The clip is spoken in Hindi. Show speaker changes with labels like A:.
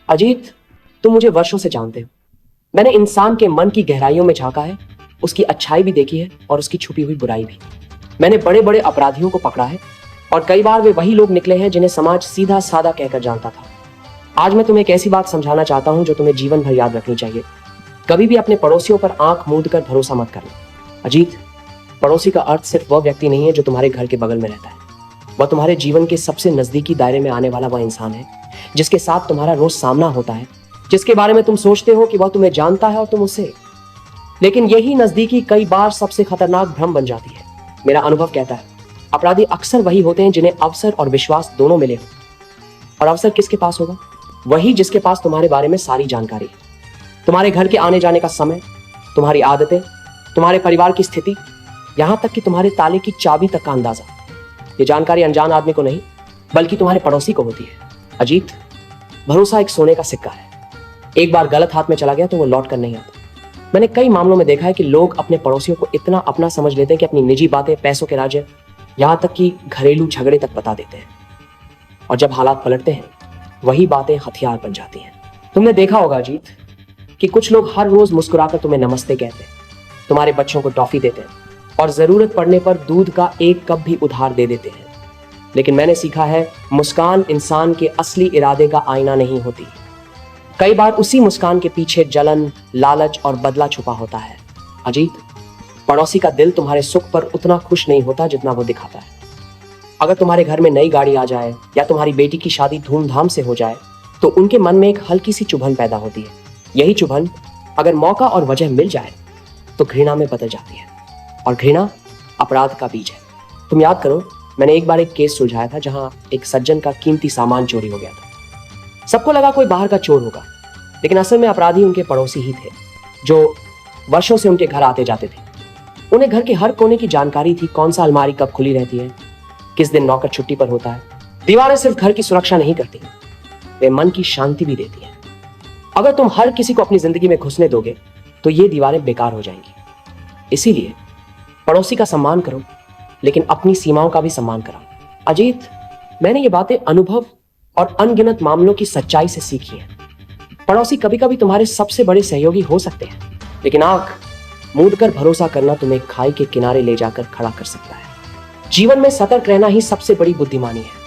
A: अजीत, तुम मुझे वर्षों से जानते हो। मैंने इंसान के मन की गहराइयों में झांका है, उसकी अच्छाई भी देखी है और उसकी छुपी हुई बुराई भी। मैंने बड़े बड़े अपराधियों को पकड़ा है और कई बार वे वही लोग निकले हैं जिन्हें समाज सीधा साधा कहकर जानता था। आज मैं तुम्हें एक ऐसी बात समझाना चाहता हूं जो तुम्हें जीवन भर याद रखनी चाहिए। कभी भी अपने पड़ोसियों पर आंख मूंद कर भरोसा मत करना। अजीत, पड़ोसी का अर्थ सिर्फ वह व्यक्ति नहीं है जो तुम्हारे घर के बगल में रहता है। वह तुम्हारे जीवन के सबसे नजदीकी दायरे में आने वाला वह इंसान है जिसके साथ तुम्हारा रोज सामना होता है, जिसके बारे में तुम सोचते हो कि वह तुम्हें जानता है और तुम उसे। लेकिन यही नजदीकी कई बार सबसे खतरनाक भ्रम बन जाती है। मेरा अनुभव कहता है अपराधी अक्सर वही होते हैं जिन्हें अवसर और विश्वास दोनों मिले हो। और अवसर किसके पास होगा? वही जिसके पास तुम्हारे बारे में सारी जानकारी है। तुम्हारे घर के आने जाने का समय, तुम्हारी आदतें, तुम्हारे परिवार की स्थिति, यहां तक कि तुम्हारे ताले की चाबी तक का अंदाजा। ये जानकारी अनजान आदमी को नहीं बल्कि तुम्हारे पड़ोसी को होती है। अजीत, भरोसा एक सोने का सिक्का है। एक बार गलत हाथ में चला गया तो वो लौट कर नहीं आता। मैंने कई मामलों में देखा है कि लोग अपने पड़ोसियों को इतना अपना समझ लेते हैं कि अपनी निजी बातें, पैसों के राज्य, यहां तक कि घरेलू झगड़े तक बता देते हैं। और जब हालात पलटते हैं वही बातें हथियार बन जाती हैं। तुमने देखा होगा अजीत कि कुछ लोग हर रोज मुस्कुराकर तुम्हें नमस्ते कहते हैं, तुम्हारे बच्चों को टॉफी देते हैं और जरूरत पड़ने पर दूध का एक कप भी उधार दे देते हैं। लेकिन मैंने सीखा है मुस्कान इंसान के असली इरादे का आईना नहीं होती। कई बार उसी मुस्कान के पीछे जलन, लालच और बदला छुपा होता है। अजीत, पड़ोसी का दिल तुम्हारे सुख पर उतना खुश नहीं होता जितना वो दिखाता है। अगर तुम्हारे घर में नई गाड़ी आ जाए या तुम्हारी बेटी की शादी धूमधाम से हो जाए तो उनके मन में एक हल्की सी चुभन पैदा होती है। यही चुभन अगर मौका और वजह मिल जाए तो घृणा में बदल जाती है और घृणा अपराध का बीज है। तुम याद करो, मैंने एक बार एक केस सुलझाया था जहां एक सज्जन का कीमती सामान चोरी हो गया था। सबको लगा कोई बाहर का चोर होगा, लेकिन असल में अपराधी उनके पड़ोसी ही थे जो वर्षों से उनके घर आते जाते थे। उन्हें घर के हर कोने की जानकारी थी, कौन सा अलमारी कब खुली रहती है, किस दिन नौकर छुट्टी पर होता है। दीवारें सिर्फ घर की सुरक्षा नहीं करती, वे मन की शांति भी देती हैं। अगर तुम हर किसी को अपनी जिंदगी में घुसने दोगे तो ये दीवारें बेकार हो जाएंगी। इसीलिए पड़ोसी का सम्मान करो, लेकिन अपनी सीमाओं का भी सम्मान करो। अजीत, मैंने ये बातें अनुभव और अनगिनत मामलों की सच्चाई से सीखी हैं। पड़ोसी कभी कभी तुम्हारे सबसे बड़े सहयोगी हो सकते हैं, लेकिन आंख मूंद कर भरोसा करना तुम्हें खाई के किनारे ले जाकर खड़ा कर सकता है। जीवन में सतर्क रहना ही सबसे बड़ी बुद्धिमानी है।